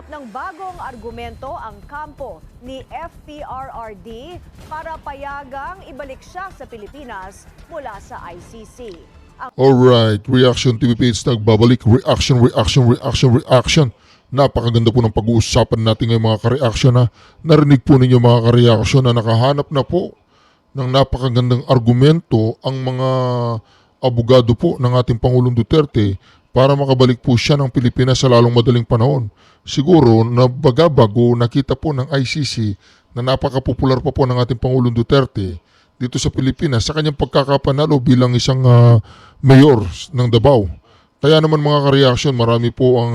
Naghahanap ng bagong argumento ang kampo ni FPRRD para payagang ibalik siya sa Pilipinas mula sa ICC. Alright, Reaction TV page nagbabalik. Reaction. Napakaganda po ng pag-uusapan natin ngayon mga ka-reaction na narinig po ninyo mga ka-reaction na nakahanap na po ng napakagandang argumento ang mga abogado po ng ating Pangulong Duterte para makabalik po siya ng Pilipinas sa lalong madaling panahon. Siguro na bago nakita po ng ICC na napakapopular pa po ng ating Pangulong Duterte dito sa Pilipinas sa kanyang pagkakapanalo bilang isang mayor ng Davao. Kaya naman mga ka-reaction, marami po ang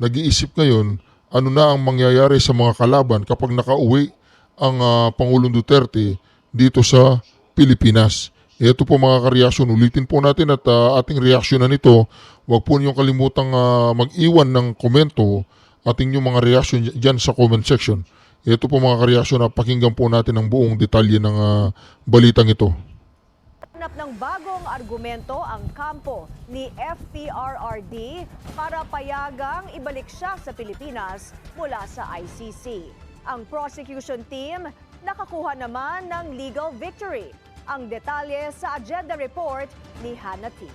nag-iisip ngayon ano na ang mangyayari sa mga kalaban kapag nakauwi ang Pangulong Duterte dito sa Pilipinas. Ito po mga ka-reaction, ulitin po natin at ating reaksyon na nito. Huwag po niyong kalimutang mag-iwan ng komento at inyong mga reaksyon dyan sa comment section. Ito po mga ka-reaction, pakinggan po natin ang buong detalye ng balitang ito. Naghahanap ng bagong argumento ang kampo ni FPRRD para payagang ibalik siya sa Pilipinas mula sa ICC. Ang prosecution team nakakuha naman ng legal victory. Ang detalye sa agenda report ni Hannah T.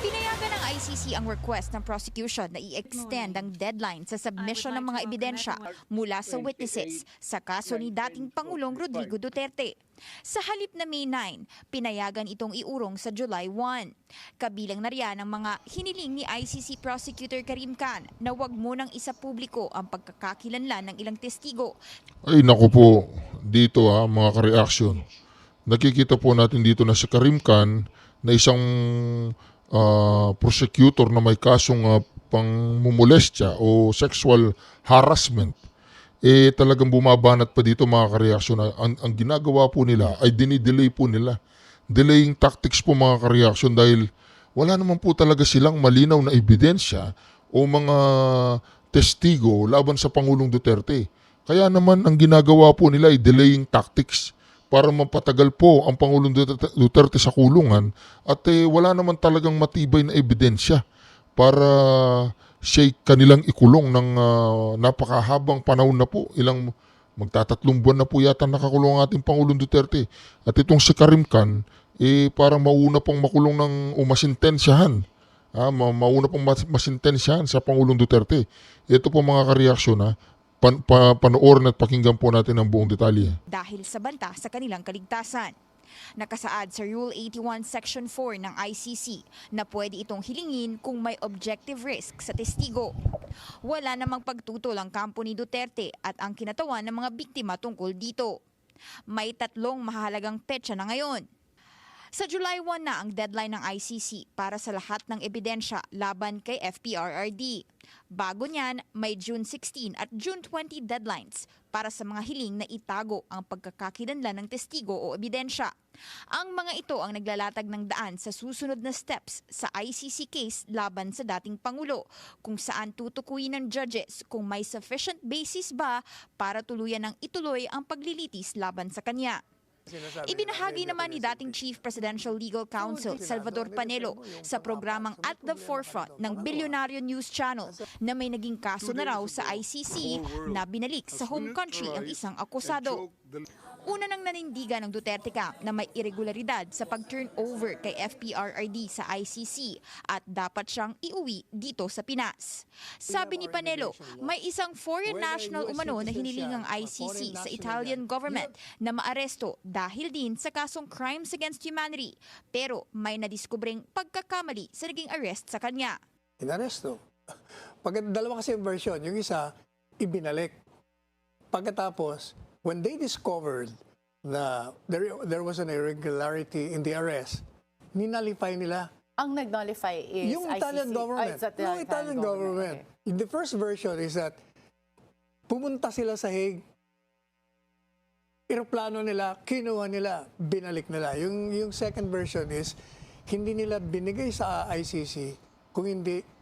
Pinayagan ng ICC ang request ng prosecution na i-extend ang deadline sa submission ng mga ebidensya mula sa witnesses sa kaso ni dating Pangulong Rodrigo Duterte. Sa halip na May 9, pinayagan itong iurong sa July 1. Kabilang na riyan ang mga hiniling ni ICC Prosecutor Karim Khan na wag munang isapubliko ang pagkakakilanlan ng ilang testigo. Ay naku po, dito mga ka-reaction. Nakikita po natin dito na si Karim Khan na isang prosecutor na may kasong pangmumolestya o sexual harassment, talagang bumabanat pa dito mga ka-reaction. Ang ginagawa po nila ay dinidelay po nila. Delaying tactics po mga ka-reaction dahil wala naman po talaga silang malinaw na ebidensya o mga testigo laban sa Pangulong Duterte. Kaya naman ang ginagawa po nila ay delaying tactics para mapatagal po ang Pangulong Duterte sa kulungan at wala naman talagang matibay na ebidensya para siya kanilang ikulong ng napakahabang panahon na po. Magtatatlong buwan na po yata nakakulong ang ating Pangulong Duterte. At itong si Karim Khan, parang mauna pong makulong ng umasintensyahan. Mauna pong masintensyahan sa Pangulong Duterte. Ito po mga ka-reaksyon panoorin at pakinggan po natin ang buong detalye. Dahil sa banta sa kanilang kaligtasan. Nakasaad sa Rule 81 Section 4 ng ICC na pwede itong hilingin kung may objective risk sa testigo. Wala namang pagtutol ang kampo ni Duterte at ang kinatawan ng mga biktima tungkol dito. May tatlong mahalagang petsa na ngayon. Sa July 1 na ang deadline ng ICC para sa lahat ng ebidensya laban kay FPRRD. Bago niyan, may June 16 at June 20 deadlines para sa mga hiling na itago ang pagkakakilanlan ng testigo o ebidensya. Ang mga ito ang naglalatag ng daan sa susunod na steps sa ICC case laban sa dating Pangulo, kung saan tutukuyin ng judges kung may sufficient basis ba para tuluyan ng ituloy ang paglilitis laban sa kanya. Ibinahagi naman ni dating Chief Presidential Legal Counsel Salvador Panelo sa programang At the Forefront ng Bilyonaryo News Channel na may naging kaso na raw sa ICC na binalik sa home country ang isang akusado. Una nang nanindigan ng Duterte camp na may irregularidad sa pag-turn over kay FPRRD sa ICC at dapat siyang iuwi dito sa Pinas. Sabi ni Panelo, may isang foreign national umano na hiniling ang ICC sa Italian government na maaresto dahil din sa kasong crimes against humanity, pero may nadiskubreng pagkakamali sa naging arrest sa kanya. Inaresto. Dalawa kasi yung version. Yung isa, ibinalik. Pagkatapos, when they discovered na there was an irregularity in the arrest, ninalify nila. Ang nag-nullify is Yung ICC. Italian government. Yung Italian government. Okay. The first version is that pumunta sila sa Hague, eroplano nila, kinuha nila, binalik nila. Yung second version is hindi nila binigay sa ICC kung hindi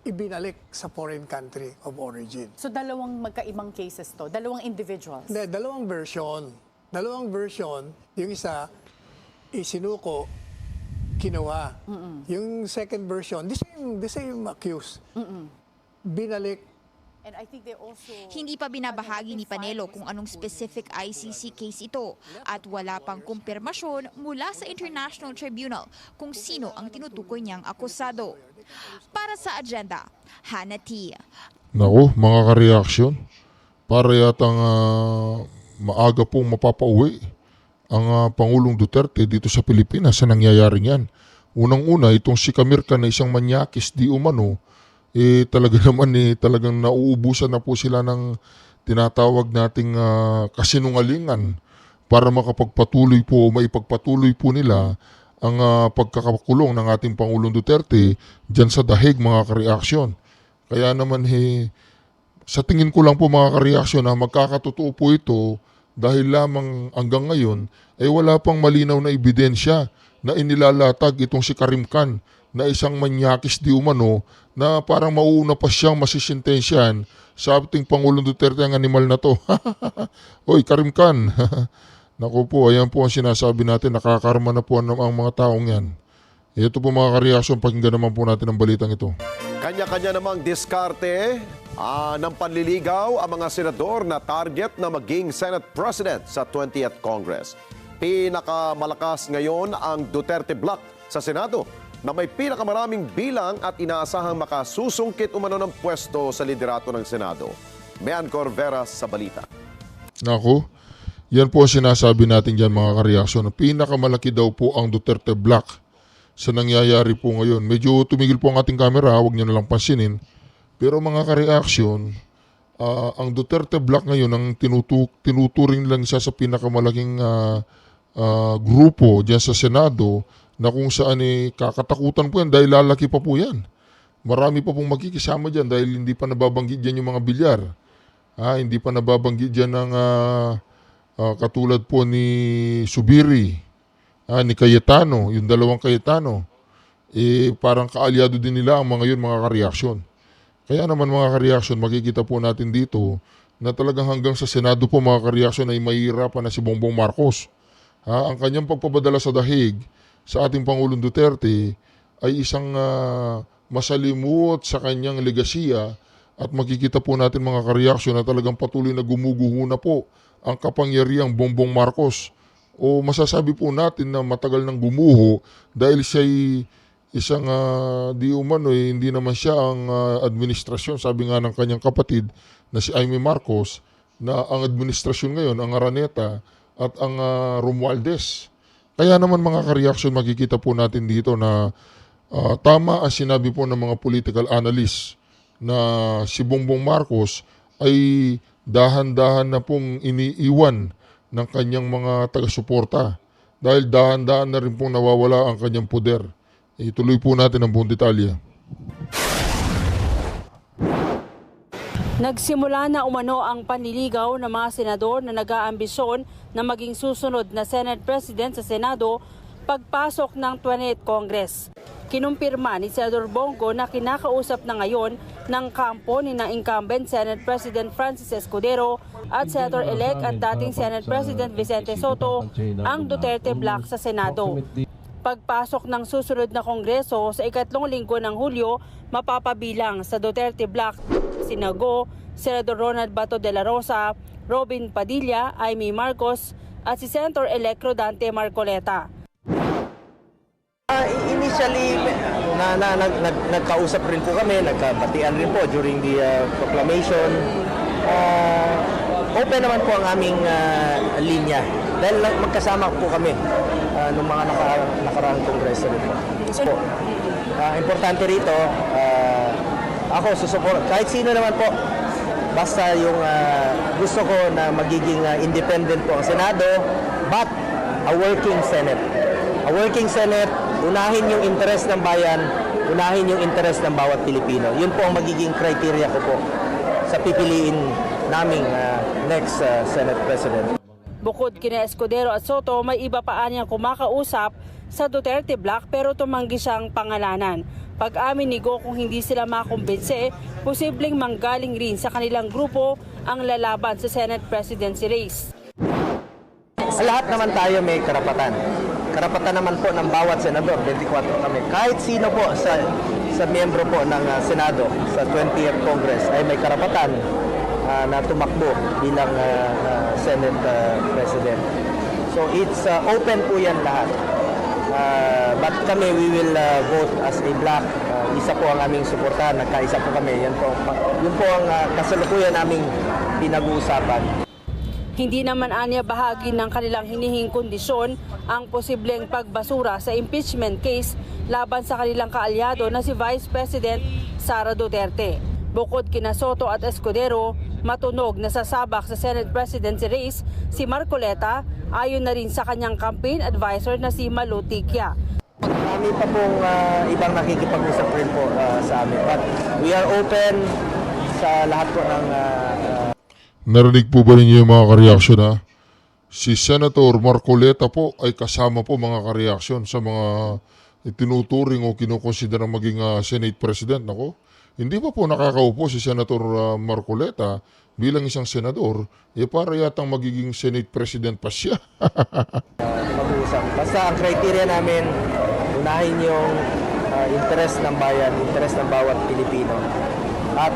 ibinalik sa foreign country of origin. So dalawang magkaibang cases to? Dalawang individuals? Hindi, dalawang version. Dalawang version, yung isa, isinuko, kinuha. Yung second version, the same accused. binalik. And I think they also Hindi pa binabahagi ni Panelo kung anong specific ICC case ito at wala pang kumpirmasyon mula sa International Tribunal kung sino ang tinutukoy niyang akusado. Para sa agenda, Hannah T. Naku, mga ka-reaction, para yatang maaga pong mapapauwi ang Pangulong Duterte dito sa Pilipinas sa nangyayaring yan. Unang-una, itong si Camirca na isang manyakis di umano, talaga naman talagang nauubusan na po sila ng tinatawag nating kasinungalingan para makapagpatuloy po o maipagpatuloy po nila ang pagkakakulong ng ating Pangulong Duterte dyan sa dahig, mga ka-reaction. Kaya naman sa tingin ko lang po, mga ka-reaction, na magkakatotoo po ito dahil lamang hanggang ngayon ay wala pang malinaw na ebidensya na inilalatag itong si Karim Khan na isang manyakis di umano na parang mauuna pa siyang masisintensyahan sa ating Pangulong Duterte, ang animal na to. Oy, Karim Khan. Naku po, ayan po ang sinasabi natin, nakakarma na po ang mga taong yan. Ito po, mga ka-reaction, pakinggan naman po natin ang balitang ito. Kanya-kanya namang diskarte ng panliligaw ang mga senador na target na maging Senate President sa 20th Congress. Pinakamalakas ngayon ang Duterte Bloc sa Senado na may pinakamaraming bilang at inaasahang makasusungkit umano ng pwesto sa liderato ng Senado. Mean Corvera sa balita. Naku, yan po ang sinasabi natin dyan, mga ka-reaction. Pinakamalaki daw po ang Duterte Bloc sa nangyayari po ngayon. Medyo tumigil po ang ating camera, huwag nyo na lang pansinin. Pero mga ka-reaction, ang Duterte Bloc ngayon ang tinuturing lang siya sa pinakamalaking grupo dyan sa Senado na kung saan kakatakutan po yan dahil lalaki pa po yan. Marami pa pong makikisama dyan dahil hindi pa nababanggit dyan yung mga bilyar. Hindi pa nababanggit dyan ng katulad po ni Subiri, ni Cayetano, yung dalawang Cayetano. Parang kaalyado din nila ang mga yun, mga ka-reaction. Kaya naman, mga ka-reaction, makikita po natin dito na talagang hanggang sa Senado po, mga ka-reaction, ay mahihirapan na si Bongbong Marcos. Ang kanyang pagpapadala sa dahig sa ating Pangulong Duterte ay isang masalimut sa kanyang legasiya at makikita po natin, mga ka-reaction, na talagang patuloy na gumuguho na po ang kapangyarihang Bongbong Marcos. O masasabi po natin na matagal nang gumuho dahil siya'y isang di umano, hindi naman siya ang administrasyon. Sabi nga ng kanyang kapatid na si Amy Marcos na ang administrasyon ngayon, ang Araneta at ang Romualdez. Kaya naman, mga ka-reaction, makikita po natin dito na tama ang sinabi po ng mga political analysts na si Bongbong Marcos ay dahan-dahan na pong iniiwan ng kanyang mga taga-suporta dahil dahan-dahan na rin pong nawawala ang kanyang poder. Ituloy po natin ang buong detalye. Nagsimula na umano ang panliligaw ng mga senador na nag-aambisyon na maging susunod na Senate President sa Senado pagpasok ng 20th Congress. Kinumpirma ni Senador Bongo na kinakausap na ngayon ng kampo ni na incumbent Senate President Francis Escudero at Senator-elect at dating Senate President Vicente Soto ang Duterte Bloc sa Senado. Pagpasok ng susunod na Kongreso sa ikatlong linggo ng Hulyo, mapapabilang sa Duterte Bloc sina Go, Senador Ronald Bato de la Rosa, Robin Padilla, Amy Marcos at si Senator-elect Rodante Marcoleta. Initially, nagkausap rin po kami, nagkabatian rin po during the proclamation. Open naman po ang aming linya dahil magkasama po kami ng mga nakaraang kongreso rin po. So, importante rito, ako susuport kahit sino naman po, basta yung gusto ko na magiging independent po ang Senado, but a working Senate. A working Senate, unahin yung interest ng bayan, unahin yung interest ng bawat Pilipino. Yun po ang magiging criteria ko po sa pipiliin naming next Senate President. Bukod kina Escudero at Soto, may iba pa niyang kumakausap sa Duterte Bloc pero tumanggi siyang pangalanan. Pag-amin ni Go kung hindi sila makumbinse, posibleng manggaling rin sa kanilang grupo ang lalaban sa Senate presidency race. Lahat naman tayo may karapatan. Karapatan naman po ng bawat senador, 24 kami. Kahit sino po sa sa miyembro po ng Senado sa 20th Congress ay may karapatan na tumakbo bilang Senate President. So it's open po yan lahat. But kami, we will vote as a block. Isa po ang aming suportahan, nagkaisa po kami. Yun po ang kasalukuyan naming pinag-uusapan. Hindi naman anya bahagi ng kanilang hinihing kondisyon ang posibleng pagbasura sa impeachment case laban sa kanilang kaalyado na si Vice President Sara Duterte. Bukod kina Soto at Escudero, matunog na sasabak sa Senate presidency race si Marcoleta ayon na rin sa kanyang campaign advisor na si Malu Ticya. Marami pa pong ibang nakikipag-usap rin po sa amin. But we are open sa lahat po ng... Narinig po ba ninyo yung mga kareaksyon ha? Si Senator Marcoleta po ay kasama po mga kareaksyon sa mga itinuturing o kinukonsiderang maging Senate President. Nako, hindi pa po nakakaupo si Senator Marcoleta bilang isang senador, para yatang magiging Senate President pa siya. Mag-uusap. Basta ang criteria namin, unahin yung interest ng bayan, interest ng bawat Pilipino. At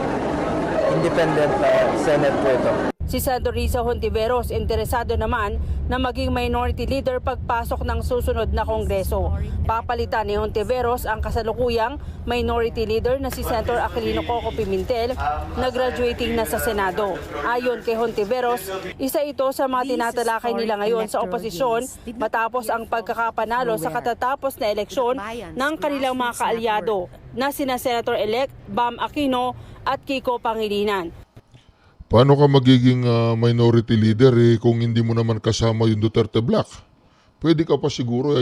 independent Senate po ito. Si Senator Risa Hontiveros interesado naman na maging minority leader pagpasok ng susunod na Kongreso. Papalitan ni Hontiveros ang kasalukuyang minority leader na si Senator Aquilino Coco Pimentel na graduating na sa Senado. Ayon kay Hontiveros, isa ito sa mga tinatalakay nila ngayon sa oposisyon matapos ang pagkakapanalo sa katatapos na eleksyon ng kanilang mga kaalyado na sina Senator-elect Bam Aquino at Kiko Pangilinan. Paano ka magiging minority leader kung hindi mo naman kasama yung Duterte Black? Pwede ka pa siguro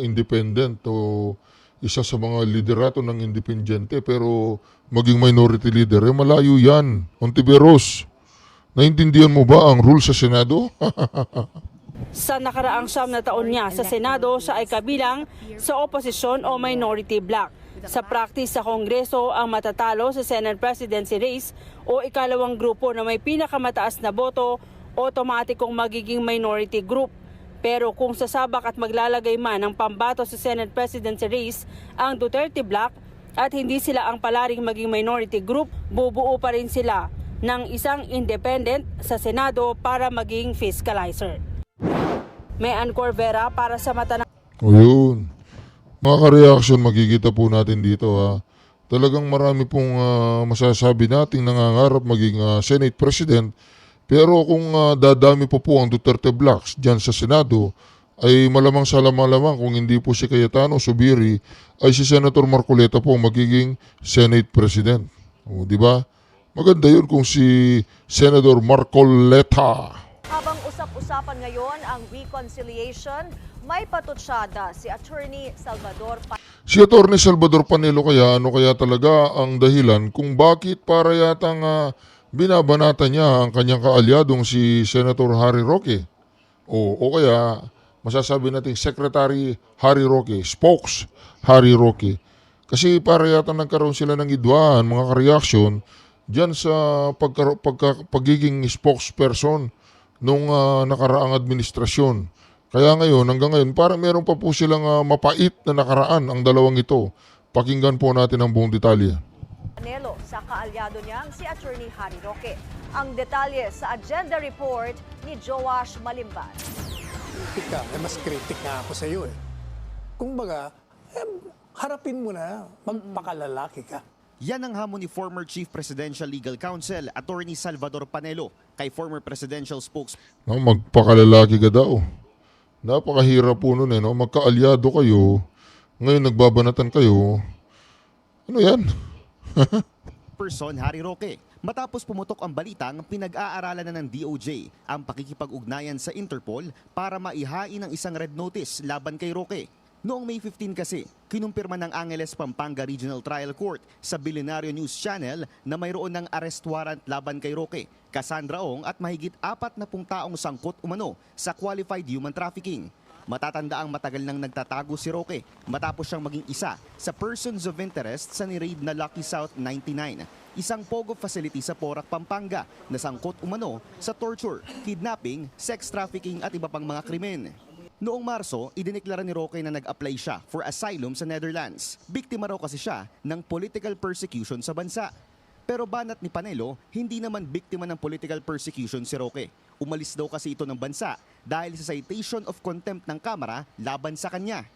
independent o isa sa mga liderato ng independyente, pero maging minority leader, malayo yan. Hontiveros, naintindihan mo ba ang rule sa Senado? Sa nakaraang 9 na taon niya sa Senado, siya ay kabilang sa oposisyon o minority bloc. Sa practice sa Kongreso, ang matatalo sa Senate presidency race o ikalawang grupo na may pinakamataas na boto, otomatikong magiging minority group. Pero kung sasabak at maglalagay man ng pambato sa Senate presidency race ang Duterte bloc at hindi sila ang palaring maging minority group, bubuo pa rin sila ng isang independent sa Senado para maging fiscalizer. May Ann Corvera para sa Mata ng... O yun. Mga ka-reaction, makikita po natin dito ha. Talagang marami pong masasabi nating nangangarap maging Senate President. Pero kung dadami po ang Duterte Blacks dyan sa Senado, ay malamang sa lamang kung hindi po si Cayetano Zubiri, ay si Senator Marcoleta po magiging Senate President. O, di ba? Maganda yun kung si Senator Marcoleta. Habang usap-usapan ngayon ang reconciliation, may patutsyada si Attorney Salvador Si Attorney Salvador Panelo kaya ano kaya talaga ang dahilan kung bakit para yatang binabanata niya ang kanyang kaalyadong si Senator Harry Roque? O kaya masasabi natin Secretary Harry Roque, Spokes Harry Roque. Kasi para yatang nagkaroon sila ng idwaan, mga ka-reaction, dyan sa pagiging spokesperson nung nakaraang administrasyon. Kaya ngayon, hanggang ngayon, parang meron pa po silang mapait na nakaraan ang dalawang ito. Pakinggan po natin ang buong detalye. Panelo sa kaalyado niyang si Attorney Harry Roque. Ang detalye sa agenda report ni Joash Malimban. Kritik ka, mas kritik nga ako sa iyo eh. Kung baga, harapin mo na, magpakalalaki ka. Yan ang hamon ni former Chief Presidential Legal Counsel, Attorney Salvador Panelo, kay former presidential spokesman. Magpakalalaki ka daw. Napakahirap po nun no? Magkaalyado kayo, ngayon nagbabanatan kayo. Ano yan? Person Harry Roque. Matapos pumutok ang balitang pinag-aaralan na ng DOJ ang pakikipag-ugnayan sa Interpol para maihain ang isang red notice laban kay Roque. Noong May 15 kasi, kinumpirma ng Angeles Pampanga Regional Trial Court sa Billionario News Channel na mayroon ng arrest warrant laban kay Roque, Cassandra Ong at mahigit 40 taong sangkot umano sa qualified human trafficking. Matatanda ang matagal nang nagtatago si Roque matapos siyang maging isa sa persons of interest sa ni-raid na Lucky South 99, isang pogo facility sa Porac, Pampanga na sangkot umano sa torture, kidnapping, sex trafficking at iba pang mga krimen. Noong Marso, idineklara ni Roque na nag-apply siya for asylum sa Netherlands. Biktima raw kasi siya ng political persecution sa bansa. Pero banat ni Panelo, hindi naman biktima ng political persecution si Roque. Umalis daw kasi ito ng bansa dahil sa citation of contempt ng Kamara laban sa kanya.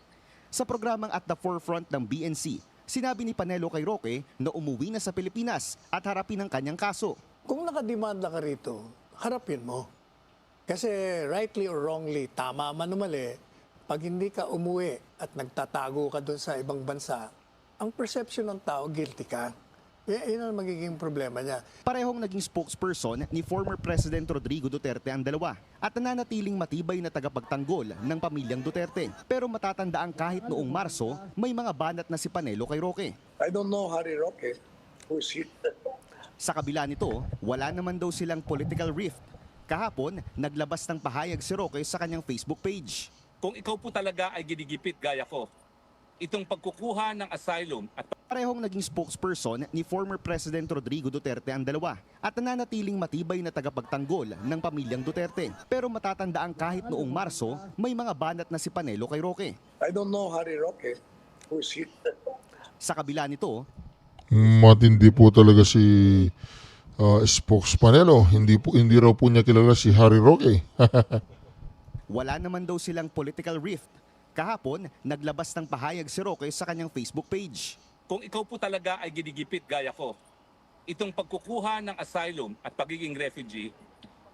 Sa programang At the Forefront ng BNC, sinabi ni Panelo kay Roque na umuwi na sa Pilipinas at harapin ang kanyang kaso. Kung nakademanda ka rito, harapin mo. Kasi rightly or wrongly, tama man o mali, pag hindi ka umuwi at nagtatago ka doon sa ibang bansa, ang perception ng tao, guilty ka. Yan ang magiging problema niya. Parehong naging spokesperson ni former President Rodrigo Duterte ang dalawa at nananatiling matibay na tagapagtanggol ng pamilyang Duterte. Pero matatandaan kahit noong Marso, may mga banat na si Panelo kay Roque. I don't know Harry Roque. Who's he? Sa kabila nito, wala naman daw silang political rift. Kahapon, naglabas ng pahayag si Roque sa kanyang Facebook page. Kung ikaw po talaga ay ginigipit gaya ko, itong pagkukuha ng asylum at Parehong naging spokesperson ni former President Rodrigo Duterte ang dalawa at nananatiling matibay na tagapagtanggol ng pamilyang Duterte. Pero matatandaan kahit noong Marso, may mga banat na si Panelo kay Roque. I don't know Harry Roque. Who's he? Sa kabila nito, Matindi po talaga si Spokespanelo. Hindi raw po niya kilala si Harry Roque. wala naman daw silang political rift. Kahapon, naglabas ng pahayag si Roque sa kanyang Facebook page. kung ikaw po talaga ay ginigipit gaya ko, itong pagkukuha ng asylum at pagiging refugee,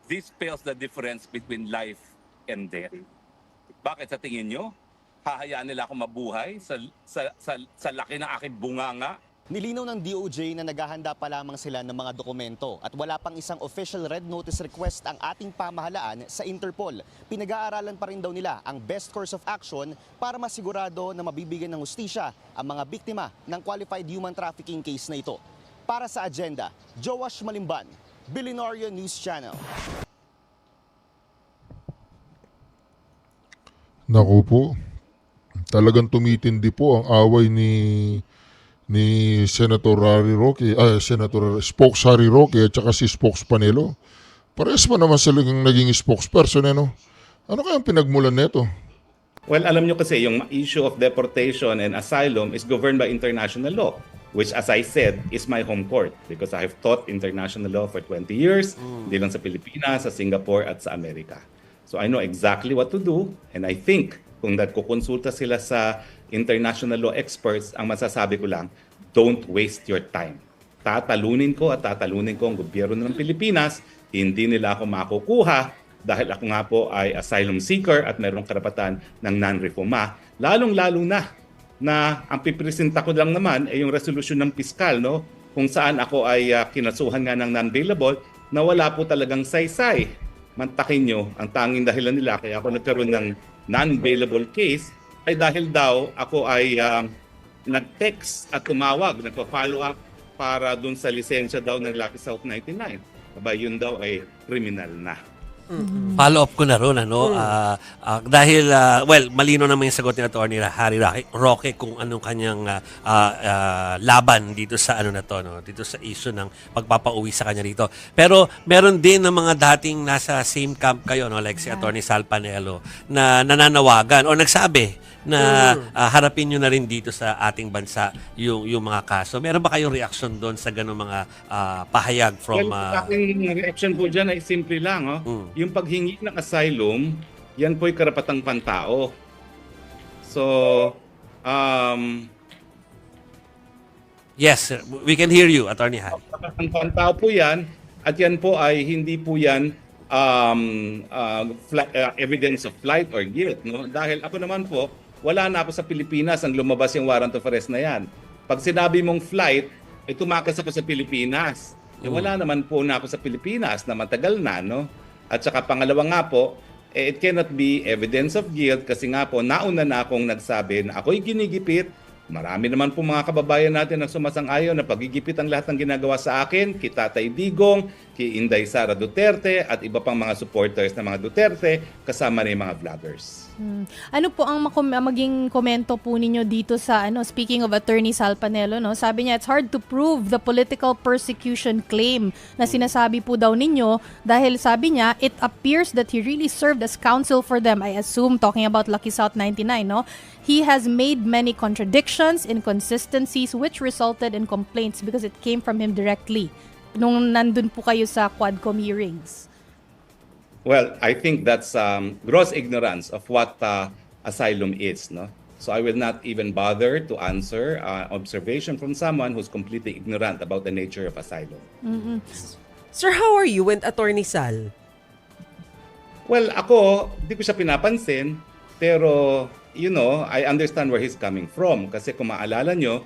this spells the difference between life and death. Bakit sa tingin nyo? Hahayaan nila ako mabuhay sa laki ng aking bunganga? Nilinaw ng DOJ na naghahanda pa lamang sila ng mga dokumento at wala pang isang official red notice request ang ating pamahalaan sa Interpol. Pinag-aaralan pa rin daw nila ang best course of action para masigurado na mabibigyan ng hustisya ang mga biktima ng qualified human trafficking case na ito. Para sa agenda, Joash Malimban, Billionaire News Channel. Naku po, talagang tumitindi po ang away ni Senator Harry Roque, Senator Spokes Harry Roque at saka si Spokes Panelo. Parehas pa naman sila naging spokesperson, no? Ano kayang pinagmulan nito? Well, alam nyo kasi yung issue of deportation and asylum is governed by international law, which as I said is my home court because I have taught international law for 20 years, hindi lang sa Pilipinas, sa Singapore at sa Amerika. So I know exactly what to do, and I think kung nagkukonsulta sila sa international law experts, ang masasabi ko lang, don't waste your time. Tatalunin ko ang gobyerno ng Pilipinas, hindi nila ako makukuha dahil ako nga po ay asylum seeker at mayroong karapatan ng non-refoulement. Lalong-lalo na ang pipresenta ko lang naman ay yung resolusyon ng piskal, no? Kung saan ako ay kinasuhan nga ng non-bailable na wala po talagang saysay. Mantakin nyo, ang tanging dahilan nila kaya ako nagkaroon ng non-bailable case ay dahil daw ako ay nag-text at tumawag, nagpa-follow up para dun sa lisensya daw ng Lucky South 99. Aba, yun daw ay criminal na. Follow up ko na ron, ano? Dahil, well, malino naman yung sagot ni Atty. Harry Roque kung anong kanyang laban dito sa ano na to, no? Dito sa issue ng pagpapauwi sa kanya dito. Pero meron din ng mga dating nasa same camp kayo, no? Like si Atty. Sal Panelo na nananawagan o nagsabi na harapin nyo na rin dito sa ating bansa yung mga kaso. Meron ba kayong reaction doon sa ganung mga pahayag from... Well, aking reaction po dyan ay simple lang. Oh. Yung paghingi ng asylum, yan po'y karapatang pantao. So, yes, we can hear you, Atty. Harry. karapatang pantao po yan at yan po ay hindi po yan evidence of flight or guilt. No? Dahil ako naman po, wala na ako sa Pilipinas ang lumabas yung warrant of arrest na yan. Pag sinabi mong flight, ay tumakas ako sa Pilipinas. Wala naman po na ako sa Pilipinas na matagal na, no? At saka pangalawa nga po, it cannot be evidence of guilt kasi nga po, nauna na akong nagsabi na ako'y ginigipit. Marami naman po mga kababayan natin na sumasang-ayon na pagigipit ang lahat ng ginagawa sa akin, kay Tatay Digong, kay Inday Sara Duterte at iba pang mga supporters ng mga Duterte kasama na yung mga vloggers. Ano po ang maging komento po ninyo dito sa speaking of Attorney Sal Panelo, no? Sabi niya it's hard to prove the political persecution claim na sinasabi po daw ninyo dahil sabi niya it appears that he really served as counsel for them. I assume talking about Lucky South 99, no? He has made many contradictions, inconsistencies which resulted in complaints because it came from him directly nung nandun po kayo sa Quadcom hearings. Well, I think that's gross ignorance of what asylum is, no? So I will not even bother to answer observation from someone who's completely ignorant about the nature of asylum. Sir, how are you with Attorney Sal? Well, ako, di ko siya pinapansin, pero, you know, I understand where he's coming from. Kasi kung maalala nyo,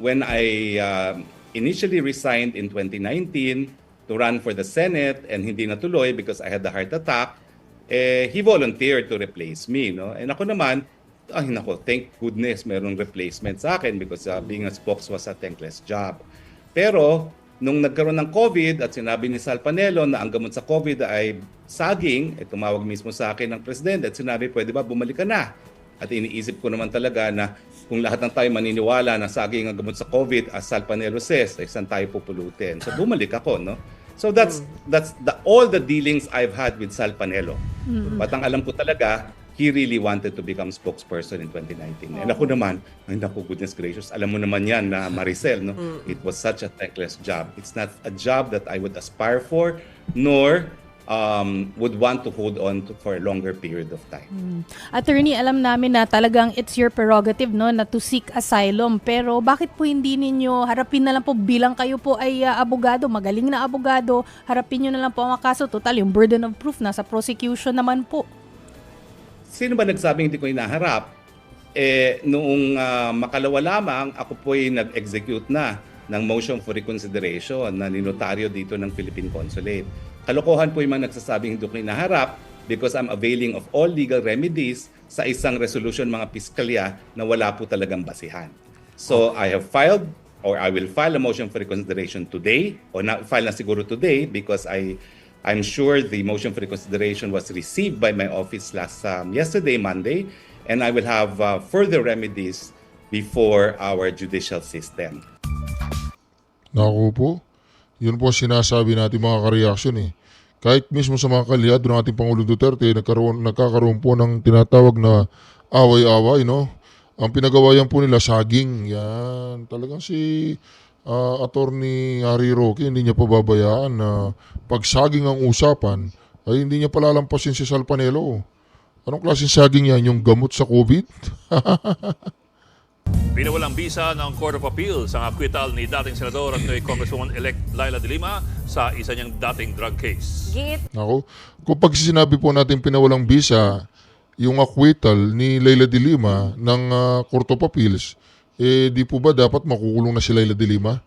when I initially resigned in 2019, to run for the Senate and hindi natuloy because I had the heart attack, he volunteered to replace me. No? And ako naman, thank goodness merong replacement sa akin because being a spokes was a thankless job. Pero nung nagkaroon ng COVID at sinabi ni Sal Panelo na ang gamot sa COVID ay saging, tumawag mismo sa akin ng Presidente at sinabi, pwede ba bumalik ka na? At iniisip ko naman talaga na kung lahat ng tayo maniniwala na saging ang gamot sa COVID, as Sal Panelo says, ay saan tayo pupulutin? So bumalik ako, no? So that's all the dealings I've had with Sal Panelo. But ang alam ko talaga, he really wanted to become spokesperson in 2019. And ako naman, ay naku, goodness gracious, alam mo naman yan na Maricel, no? It was such a thankless job. It's not a job that I would aspire for, nor would want to hold on to for a longer period of time. Attorney, alam namin na talagang it's your prerogative, no, na to seek asylum. Pero bakit po hindi ninyo harapin na lang po bilang kayo po ay abogado, magaling na abogado, harapin nyo na lang po ang kaso. Total, yung burden of proof nasa prosecution naman po. Sino ba nagsabing hindi ko hinaharap? Noong makalawa lamang, ako po'y nag-execute na ng motion for reconsideration na ninotaryo dito ng Philippine Consulate. Kalokohan po yung mga nagsasabing hindi ko hinaharap because I'm availing of all legal remedies sa isang resolution mga piskalya na wala po talagang basihan. So I have filed or I will file a motion for reconsideration today or file na siguro today because I'm sure the motion for reconsideration was received by my office yesterday, Monday, and I will have further remedies before our judicial system. Naku po, yun po sinasabi natin mga ka-reaction eh. Kahit mismo sa mga kalihado ng ating Pangulong Duterte, nagkakaroon po ng tinatawag na away-away, no? Ang pinagawayan po nila, saging. Yan. Talagang si Attorney Harry Roque, hindi niya pababayaan na pag saging ang usapan, ay hindi niya palalampasin si Sal Panelo. Anong klaseng saging yan? Yung gamot sa COVID? Pinawalang bisa ng Court of Appeals ang acquittal ni dating Senador at Congresswoman-elect Laila De Lima sa isa niyang dating drug case. Ako, kung pag sinabi po natin pinawalang bisa, yung acquittal ni Laila De Lima ng Court of Appeals, di po ba dapat makukulong na si Laila De Lima?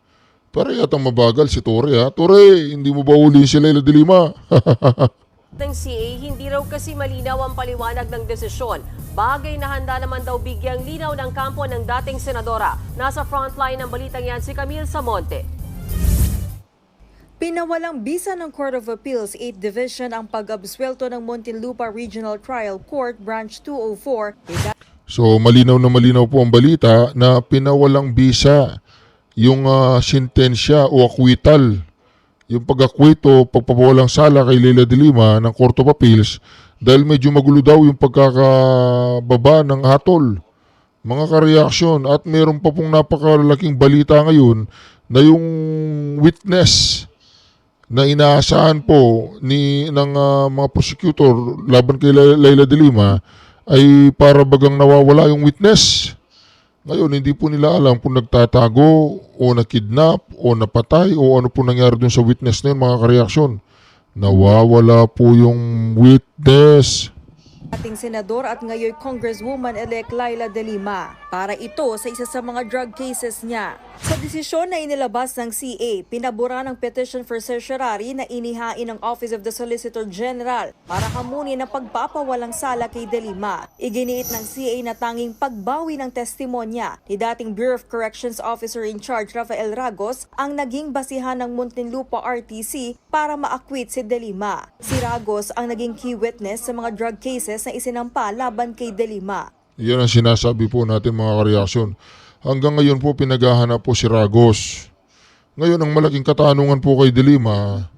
Para yatang mabagal si Torre, ha? Torre, hindi mo ba uli si Laila De Lima? ng CA, hindi raw kasi malinaw ang paliwanag ng desisyon. Bagay na handa naman daw bigyang linaw ng kampo ng dating senadora. Nasa frontline ng balitang yan si Camille Samonte. Pinawalang bisa ng Court of Appeals 8th Division ang pag-absuelto ng Muntinlupa Regional Trial Court Branch 204. So malinaw na malinaw po ang balita na pinawalang bisa yung sintensya o acquittal. Yung pag-acquit o pagpapawalang sala kay Laila De Lima ng Court of Appeals dahil medyo magulo daw yung pagkakababa ng hatol. Mga ka-reaction at meron pa pong napakalaking balita ngayon na yung witness na inaasahan po ng mga prosecutor laban kay Laila De Lima ay para bagang nawawala yung witness. Ngayon, hindi po nila alam kung nagtatago o nakidnap o napatay o ano po nangyari dun sa witness na yun, mga ka-reaksyon. Nawawala po yung witness. Ating senador at ngayon Congresswoman-elect Laila De Lima para ito sa isa sa mga drug cases niya. Sa desisyon na inilabas ng CA, pinabura ng petition for certiorari na inihain ng Office of the Solicitor General para hamunin ang pagpapawalang sala kay De Lima. Iginiit ng CA na tanging pagbawi ng testimonya ni dating Bureau of Corrections Officer in Charge Rafael Ragos ang naging basihan ng Muntinlupa RTC para ma-acquit si De Lima. Si Ragos ang naging key witness sa mga drug cases cases na isinampa laban kay De Lima. Yan ang sinasabi po natin mga kareaksyon. Hanggang ngayon po pinaghahanap po si Ragos. Ngayon ang malaking katanungan po kay De Lima,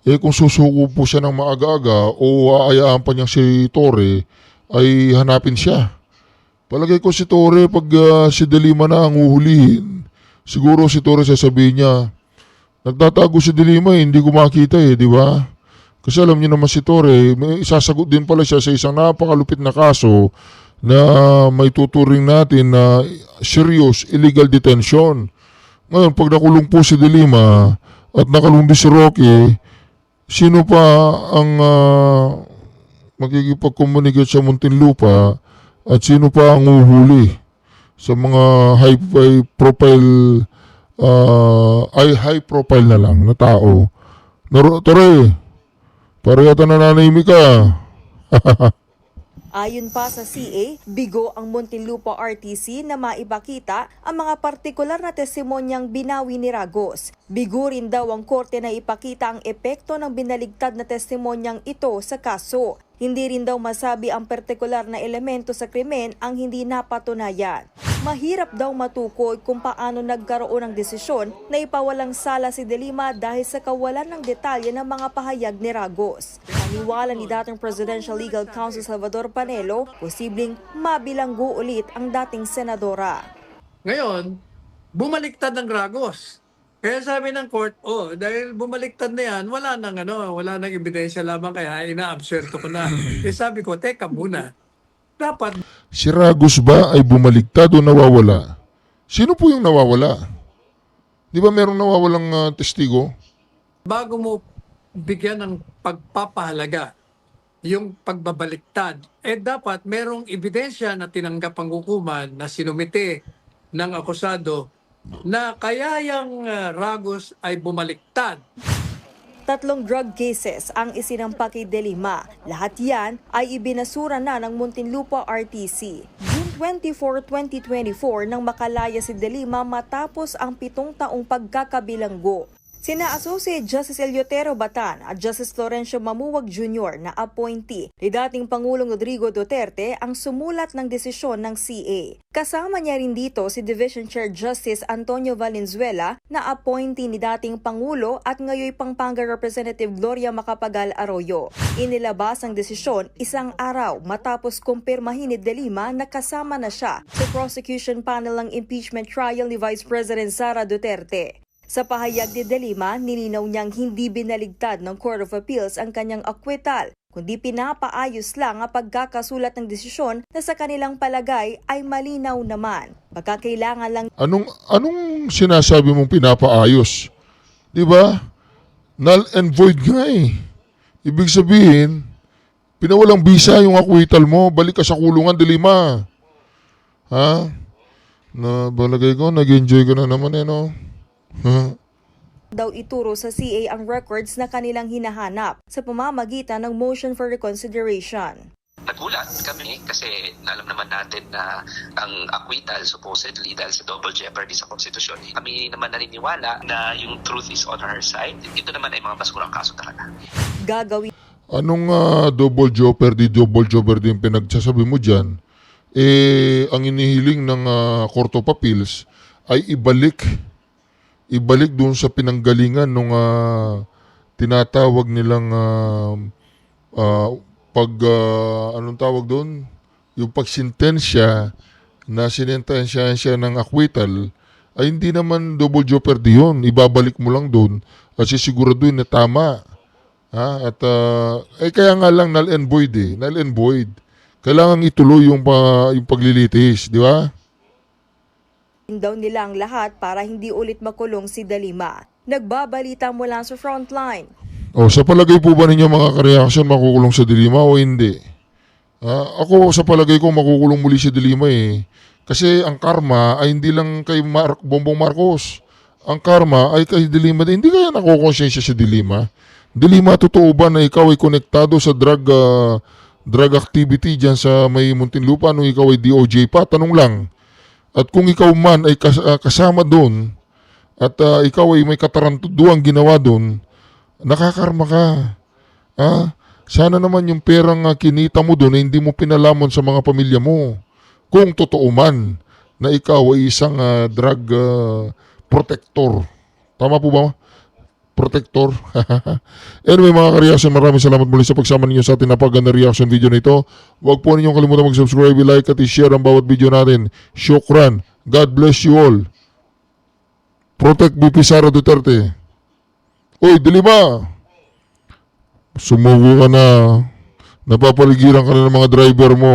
kung susuko po siya ng maaga-aga o aayaan pa niya si Torre, ay hanapin siya. Palagay ko si Torre, pag si De Lima na ang uhulihin, siguro si Torre sasabihin niya, nagtatago si De Lima hindi ko makita di ba? Kasi alam niyo naman si Torre, may isasagot din pala siya sa isang napakalupit na kaso na may tuturing natin na serious illegal detention. Ngayon, pag nakulong po si De Lima at nakulong din si Roque, sino pa ang makikipag-communicate sa Muntinlupa at sino pa ang uhuli sa mga high profile na lang na tao? Tore, para yata nananahimik ka. Ayon pa sa CA, bigo ang Muntinlupa RTC na maipakita ang mga partikular na testimonyang binawi ni Ragos. Bigo rin daw ang korte na ipakita ang epekto ng binaligtad na testimonyang ito sa kaso. Hindi rin daw masabi ang partikular na elemento sa krimen ang hindi napatunayan. Mahirap daw matukoy kung paano nagkaroon ng desisyon na ipawalang sala si De Lima dahil sa kawalan ng detalye ng mga pahayag ni Ragos. Paniwala ni dating Presidential Legal Counsel Salvador Panelo, posibleng mabilanggo ulit ang dating senadora. Ngayon, bumaliktad ng Ragos. Kaya sabi ng court, dahil bumaliktad na yan, wala nang ebidensya lamang, kaya ina-absuelto ko na. Sabi ko, teka muna. Dapat Si Ragos ba ay bumaligtad o nawawala? Sino po yung nawawala? Di ba merong nawawalang testigo? bago mo bigyan ng pagpapahalaga yung pagbabaliktad, dapat merong ebidensya na tinanggap ang hukuman na sinumite ng akusado na kaya yung Ragos ay bumaliktad. 3 drug cases ang isinampa kay De Lima. Lahat yan ay ibinasura na ng Muntinlupa RTC. June 24, 2024 nang makalaya si De Lima matapos ang 7 taong pagkakabilanggo. Sina Associate Justice Eliotero Batan at Justice Florencio Mamuwag Jr. na appointee ni dating Pangulong Rodrigo Duterte ang sumulat ng desisyon ng CA. Kasama niya rin dito si Division Chair Justice Antonio Valenzuela na appointee ni dating Pangulo at ngayoy Pampanga Representative Gloria Macapagal Arroyo. Inilabas ang desisyon 1 araw matapos kumpirmahin ni De Lima na kasama na siya sa prosecution panel ng impeachment trial ni Vice President Sara Duterte. Sa pahayag ni De Lima, nilinaw niyang hindi binaligtad ng Court of Appeals ang kanyang acquittal, kundi pinapaayos lang ang pagkakasulat ng desisyon na sa kanilang palagay ay malinaw naman. Pagkakailangan lang... Anong sinasabi mong pinapaayos? Di ba? Null and void nga eh. Ibig sabihin, pinawalang bisa yung acquittal mo, balik ka sa kulungan, De Lima. Ha? Na balagay ko, nag-enjoy ka na naman no? Daw ituro sa CA ang records na kanilang hinahanap sa pamamagitan ng motion for reconsideration. Nagulat kami kasi alam naman natin na ang acquittal supposedly dahil sa double jeopardy sa konstitusyon. Kami naman naniniwala na yung truth is on our side. Ito naman ay mga basurang kaso talaga. Gagawin. Anong double jeopardy yung pinagsasabi mo dyan? Ang inihiling ng Court of Appeals ay ibalik doon sa pinanggalingan nung tinatawag nilang anong tawag doon? Yung pagsintensya na sinentensyahan siya ng acquittal ay hindi naman double jeopardy yun. Ibabalik mo lang doon at sisiguraduhin na tama. At kaya nga lang null and void null and void. Kailangan ituloy yung paglilitis, di ba? Daw nila ang lahat para hindi ulit makulong si De Lima. Nagbabalita mula sa frontline. Sa palagay po ba ninyo mga ka-reaction makukulong si De Lima o hindi? Ako sa palagay ko makukulong muli si De Lima Kasi ang karma ay hindi lang kay Bongbong Marcos. Ang karma ay kay De Lima din. Hindi kaya nakukonsensya si De Lima? De Lima, totoo ba na ikaw ay konektado sa drug activity dyan sa may Muntinlupa nung ikaw ay DOJ pa? Tanong lang. At kung ikaw man ay kasama doon at ikaw ay may katarantuduang ginawa doon, nakakarma ka. Sana naman yung perang kinita mo doon hindi mo pinalamon sa mga pamilya mo. Kung totoo man na ikaw ay isang drug protector. Tama po ba? Protector. Anyway mga ka-reaction, maraming salamat muli sa pagsama ninyo sa ating napaganda reaction video na ito. Huwag po ninyong kalimutan mag-subscribe, like at i-share ang bawat video natin. Shukran. God bless you all. Protect BP Sara Duterte. Uy, Dilima! Sumugo ka na. Napapaligiran ka na ng mga driver mo.